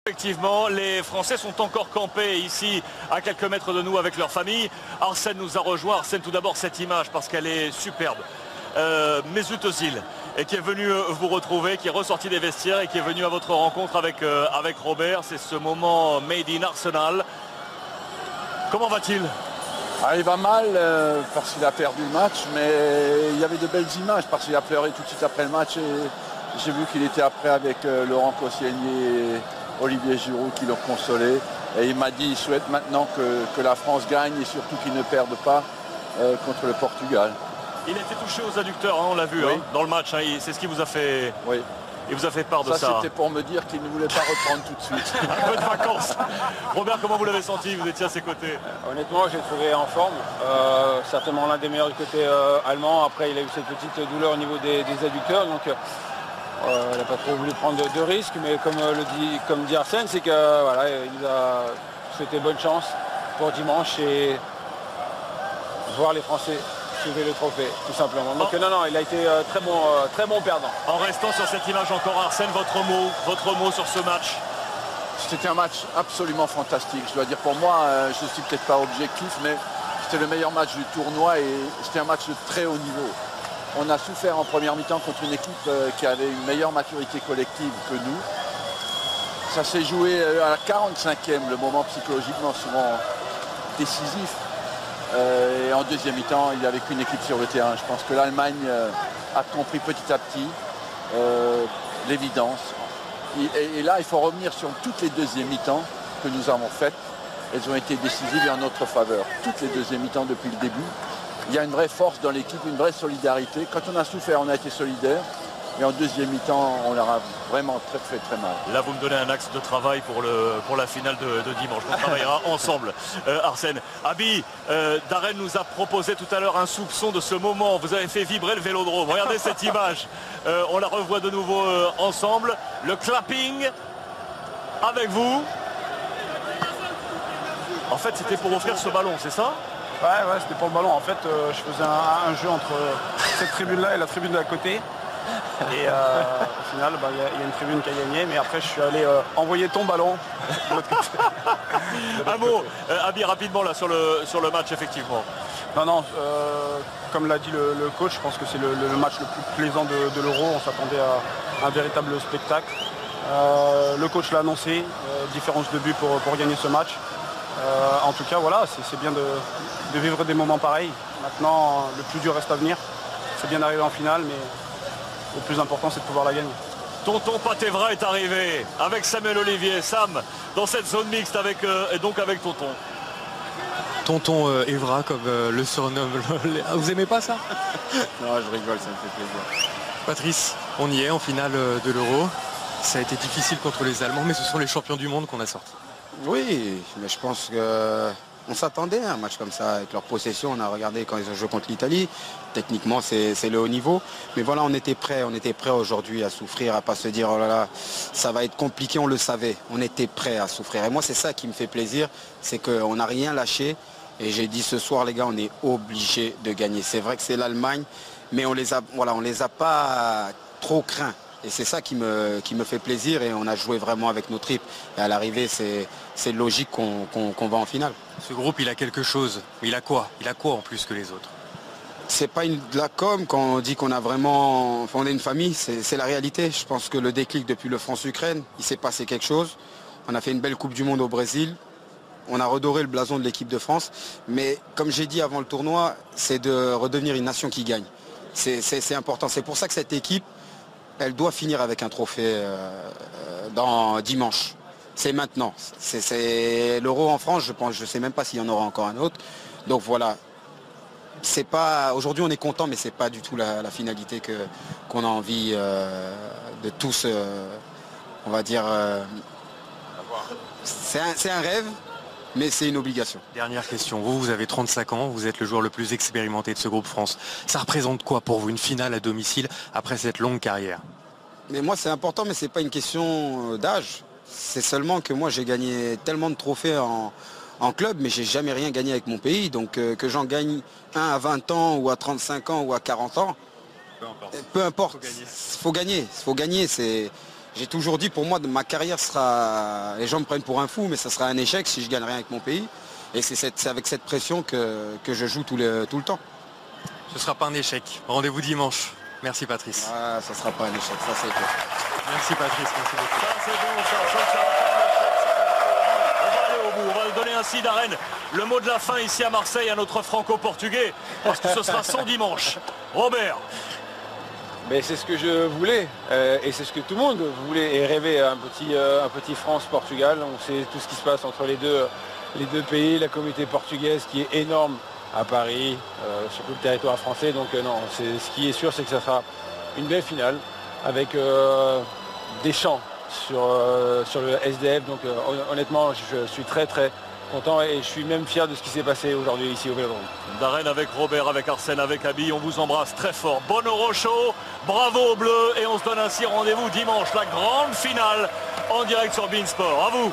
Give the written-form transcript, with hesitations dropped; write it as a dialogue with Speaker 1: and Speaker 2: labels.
Speaker 1: Effectivement, les Français sont encore campés ici à quelques mètres de nous avec leur famille. Arsène nous a rejoint. Arsène, tout d'abord cette image parce qu'elle est superbe. Mesut Özil et qui est venu vous retrouver, qui est ressorti des vestiaires et qui est venu à votre rencontre avec Robert. C'est ce moment made in Arsenal. Comment va-t-il?
Speaker 2: Il va mal parce qu'il a perdu le match, mais il y avait de belles images parce qu'il a pleuré tout de suite après le match et j'ai vu qu'il était après avec Laurent Koscielny et Olivier Giroud qui l'ont consolé. Et il m'a dit qu'il souhaite maintenant que la France gagne et surtout qu'il ne perde pas contre le Portugal. Il a été touché aux adducteurs, hein, on l'a vu, oui. Dans le match. Hein, c'est ce qui vous a fait... Oui. Il vous a fait part de ça. C'était pour me dire qu'il ne voulait pas reprendre tout de suite. Un peu de vacances. Robert, comment vous l'avez senti? Vous étiez à ses côtés.
Speaker 3: Honnêtement, j'ai trouvé en forme. Certainement l'un des meilleurs du côté allemand. Après, il a eu cette petite douleur au niveau des adducteurs. Donc, il n'a pas trop voulu prendre de risques. Mais comme dit Arsène, c'est que voilà, il a souhaité bonne chance pour dimanche et voir les Français soulever le trophée, tout simplement. Donc non, il a été très bon perdant.
Speaker 1: En restant sur cette image encore, Arsène, votre mot sur ce match?
Speaker 2: C'était un match absolument fantastique. Je dois dire, pour moi, je ne suis peut-être pas objectif, mais c'était le meilleur match du tournoi et c'était un match de très haut niveau. On a souffert en première mi-temps contre une équipe qui avait une meilleure maturité collective que nous. Ça s'est joué à la 45e, le moment psychologiquement souvent décisif. Et en deuxième mi-temps, il n'y avait qu'une équipe sur le terrain. Je pense que l'Allemagne a compris petit à petit l'évidence. Et là, il faut revenir sur toutes les deuxièmes mi-temps que nous avons faites. Elles ont été décisives et en notre faveur. Toutes les deuxièmes mi-temps depuis le début. Il y a une vraie force dans l'équipe, une vraie solidarité. Quand on a souffert, on a été solidaires. Et en deuxième mi-temps, on leur a vraiment fait très mal.
Speaker 1: Là, vous me donnez un axe de travail pour la finale de dimanche. On travaillera ensemble, Arsène. Abi, Darren nous a proposé tout à l'heure un soupçon de ce moment. Vous avez fait vibrer le vélodrome. Regardez cette image. On la revoit de nouveau ensemble. Le clapping avec vous. En fait, c'était pour offrir ce ballon, c'est ça?
Speaker 4: Ouais, c'était pour le ballon. En fait, je faisais un jeu entre cette tribune-là et la tribune d'à côté. Et au final, il y a une tribune qui a gagné, mais après je suis allé envoyer ton ballon de l'autre côté.
Speaker 1: Un mot, Abi, rapidement là sur le match, effectivement.
Speaker 4: Non, comme l'a dit le coach, je pense que c'est le match le plus plaisant de l'Euro. On s'attendait à un véritable spectacle. Le coach l'a annoncé, différence de but pour gagner ce match. En tout cas, voilà, c'est bien de vivre des moments pareils. Maintenant, le plus dur reste à venir. C'est bien d'arriver en finale, mais le plus important, c'est de pouvoir la gagner.
Speaker 1: Tonton Patevra est arrivé avec Samuel Olivier. Sam, dans cette zone mixte et donc avec Tonton.
Speaker 5: Tonton Evra, comme le surnomme. Vous aimez pas ça?
Speaker 2: Non, je rigole, ça me fait plaisir.
Speaker 5: Patrice, on y est en finale de l'Euro. Ça a été difficile contre les Allemands, mais ce sont les champions du monde qu'on a sortis.
Speaker 6: Oui, mais je pense qu'on s'attendait à un match comme ça, avec leur possession. On a regardé quand ils ont joué contre l'Italie. Techniquement, c'est le haut niveau. Mais voilà, on était prêts aujourd'hui à souffrir, à pas se dire, oh là là, ça va être compliqué, on le savait. On était prêts à souffrir. Et moi, c'est ça qui me fait plaisir, c'est qu'on n'a rien lâché. Et j'ai dit ce soir, les gars, on est obligés de gagner. C'est vrai que c'est l'Allemagne, mais on les a pas trop craints. Et c'est ça qui me fait plaisir et on a joué vraiment avec nos tripes. Et à l'arrivée, c'est logique qu'on va en finale.
Speaker 5: Ce groupe, il a quelque chose. Il a quoi en plus que les autres?
Speaker 6: C'est pas de la com quand on dit qu'on a vraiment fondé une famille, c'est la réalité. Je pense que le déclic depuis le France-Ukraine, il s'est passé quelque chose. On a fait une belle Coupe du Monde au Brésil. On a redoré le blason de l'équipe de France. Mais comme j'ai dit avant le tournoi, c'est de redevenir une nation qui gagne. C'est important. C'est pour ça que cette équipe, elle doit finir avec un trophée dans dimanche. C'est maintenant. C'est l'Euro en France, je pense. Je ne sais même pas s'il y en aura encore un autre. Donc voilà. Aujourd'hui, on est content, mais c'est pas du tout la finalité qu'on a envie de tous, on va dire. C'est un rêve, mais c'est une obligation.
Speaker 5: Dernière question. Vous avez 35 ans, vous êtes le joueur le plus expérimenté de ce groupe France. Ça représente quoi pour vous, une finale à domicile après cette longue carrière?
Speaker 6: Mais moi, c'est important, mais c'est pas une question d'âge. C'est seulement que moi, j'ai gagné tellement de trophées en club, mais j'ai jamais rien gagné avec mon pays. Donc que j'en gagne un à 20 ans ou à 35 ans ou à 40 ans, peu importe. Il faut gagner. J'ai toujours dit, pour moi, ma carrière sera... Les gens me prennent pour un fou, mais ça sera un échec si je gagne rien avec mon pays. Et c'est avec cette pression que je joue tout le temps.
Speaker 5: Ce ne sera pas un échec. Rendez-vous dimanche. Merci Patrice.
Speaker 6: Ah, ça ne sera pas un échec, ça c'est clair.
Speaker 5: Merci Patrice, merci beaucoup.
Speaker 1: Ça c'est bon, ça on va aller au bout, on va donner ainsi d'Arène le mot de la fin ici à Marseille à notre franco-portugais, parce que ce sera son dimanche. Robert.
Speaker 3: Mais c'est ce que je voulais, et c'est ce que tout le monde voulait et rêvait, un petit France-Portugal. On sait tout ce qui se passe entre les deux pays, la communauté portugaise qui est énorme à Paris, sur tout le territoire français. Donc non, ce qui est sûr, c'est que ça sera une belle finale avec des chants sur le SDF. Donc honnêtement, je suis très très content et je suis même fier de ce qui s'est passé aujourd'hui ici au Vélodrome.
Speaker 1: D'Arène avec Robert, avec Arsène, avec Abi, on vous embrasse très fort. Bon Eurocho, bravo aux Bleus et on se donne ainsi rendez-vous dimanche, la grande finale en direct sur beIN Sport. À vous.